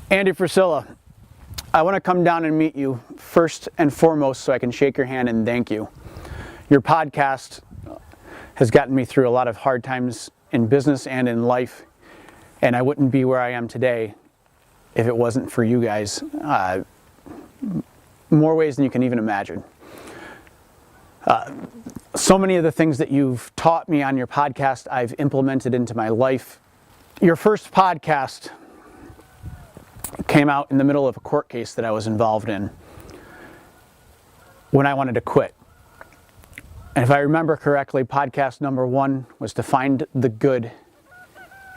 Andy Frisella, I want to come down and meet you first and foremost so I can shake your hand and thank you. Your podcast has gotten me through a lot of hard times in business and in life, and I wouldn't be where I am today if it wasn't for you guys. More ways than you can even imagine. So many of the things that you've taught me on your podcast, I've implemented into my life. Your first podcast came out in the middle of a court case that I was involved in when I wanted to quit. And if I remember correctly, podcast number 1 was to find the good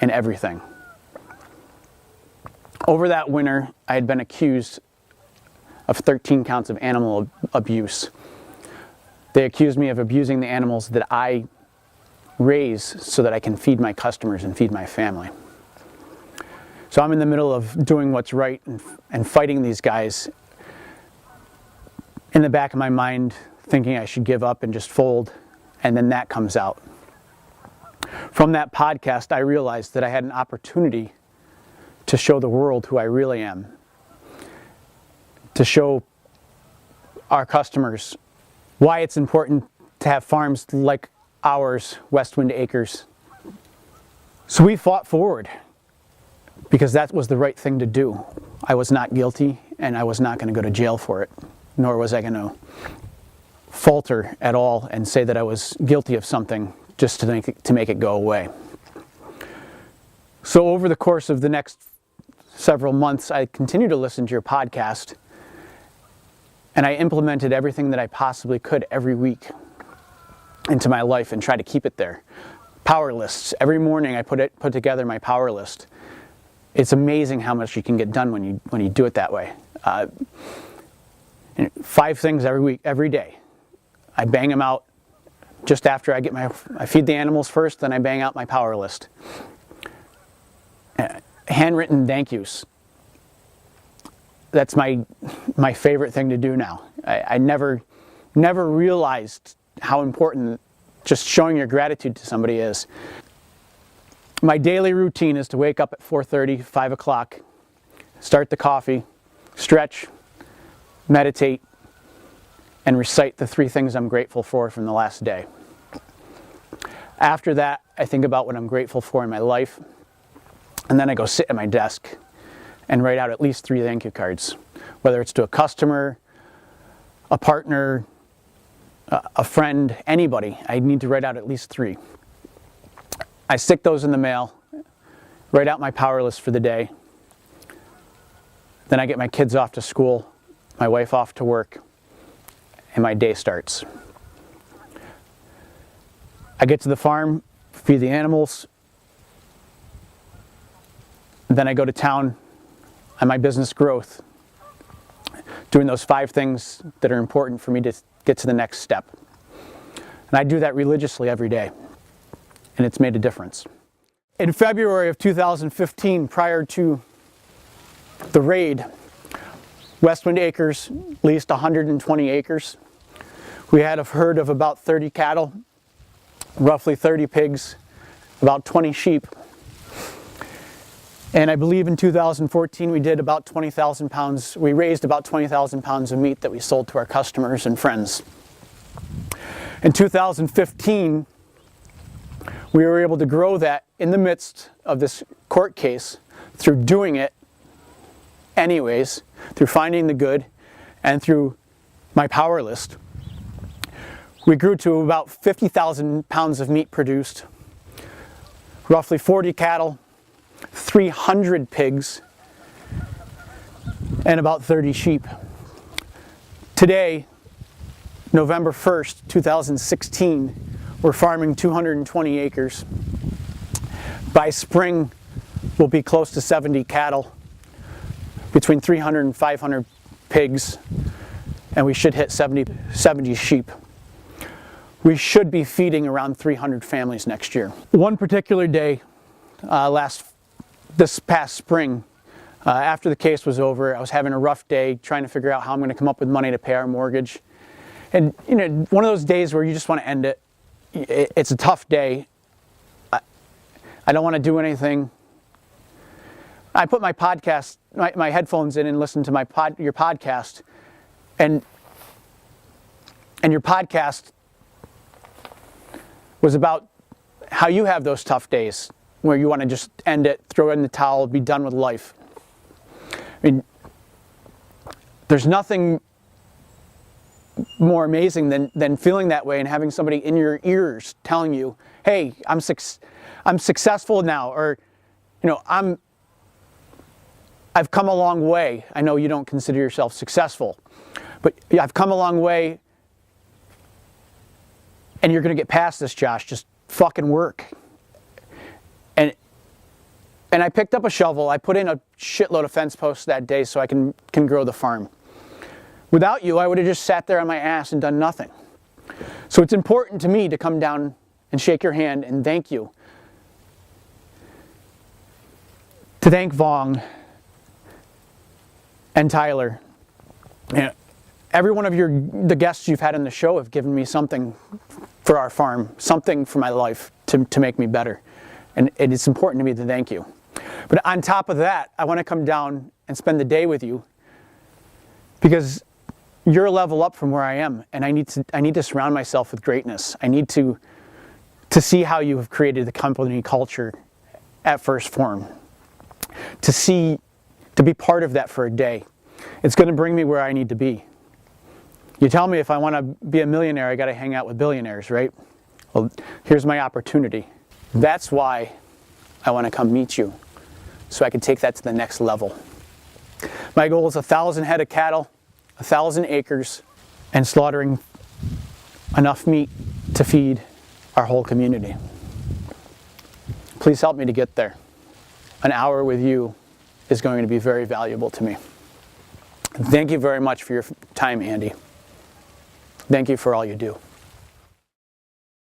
in everything. Over that winter, I had been accused of 13 counts of animal abuse. They accused me of abusing the animals that I raise so that I can feed my customers and feed my family. So I'm in the middle of doing what's right and fighting these guys. In the back of my mind, thinking I should give up and just fold, and then that comes out. From that podcast, I realized that I had an opportunity to show the world who I really am, to show our customers why it's important to have farms like ours, Westwind Acres. So we fought forward because that was the right thing to do. I was not guilty, and I was not going to go to jail for it, nor was I going to falter at all and say that I was guilty of something just to make it go away. So over the course of the next several months, I continued to listen to your podcast, and I implemented everything that I possibly could every week into my life and try to keep it there. Power lists. Every morning I put together my power list. It's amazing how much you can get done when you do it that way. 5 things every week, every day. I bang them out just after I feed the animals first, then I bang out my power list. Handwritten thank yous. That's my favorite thing to do now. I never realized how important just showing your gratitude to somebody is. My daily routine is to wake up at 4:30, 5 o'clock, start the coffee, stretch, meditate, and recite the 3 things I'm grateful for from the last day. After that, I think about what I'm grateful for in my life, and then I go sit at my desk and write out at least 3 thank you cards, whether it's to a customer, a partner, a friend, anybody. I need to write out at least 3. I stick those in the mail, write out my power list for the day. Then I get my kids off to school, my wife off to work, and my day starts. I get to the farm, feed the animals, then I go to town on my business growth, doing those 5 things that are important for me to get to the next step. And I do that religiously every day, and it's made a difference. In February of 2015, prior to the raid, Westwind Acres leased 120 acres. We had a herd of about 30 cattle, roughly 30 pigs, about 20 sheep. And I believe in 2014 we did about 20,000 pounds. We raised about 20,000 pounds of meat that we sold to our customers and friends. In 2015, we were able to grow that in the midst of this court case through doing it anyways, through finding the good, and through my power list. We grew to about 50,000 pounds of meat produced, roughly 40 cattle, 300 pigs, and about 30 sheep. Today, November 1st, 2016, we're farming 220 acres. By spring, we'll be close to 70 cattle, between 300 and 500 pigs, and we should hit 70 sheep. We should be feeding around 300 families next year. One particular day, this past spring, after the case was over, I was having a rough day trying to figure out how I'm going to come up with money to pay our mortgage. And one of those days where you just want to end it. It's a tough day. I don't want to do anything. I put my podcast, my headphones in and listen to your podcast, and your podcast was about how you have those tough days where you want to just end it, throw in the towel, be done with life. I mean, there's nothing more amazing than feeling that way and having somebody in your ears telling you, hey, I'm successful now, or, you know, I've come a long way. I know you don't consider yourself successful, but I've come a long way, and you're going to get past this, Josh. Just fucking work. And I picked up a shovel. I put in a shitload of fence posts that day so I can grow the farm. Without you, I would have just sat there on my ass and done nothing. So it's important to me to come down and shake your hand and thank you. To thank Vong and Tyler. And every one of the guests you've had on the show have given me something for our farm, something for my life to make me better. And it's important to me to thank you. But on top of that, I want to come down and spend the day with you because you're a level up from where I am, and I need to surround myself with greatness. I need to see how you have created the company culture at First Form. To be part of that for a day. It's going to bring me where I need to be. You tell me if I want to be a millionaire, I got to hang out with billionaires, right? Well, here's my opportunity. That's why I want to come meet you, so I can take that to the next level. My goal is 1,000 head of cattle, 1,000 acres, and slaughtering enough meat to feed our whole community. Please help me to get there. An hour with you is going to be very valuable to me. Thank you very much for your time, Andy. Thank you for all you do.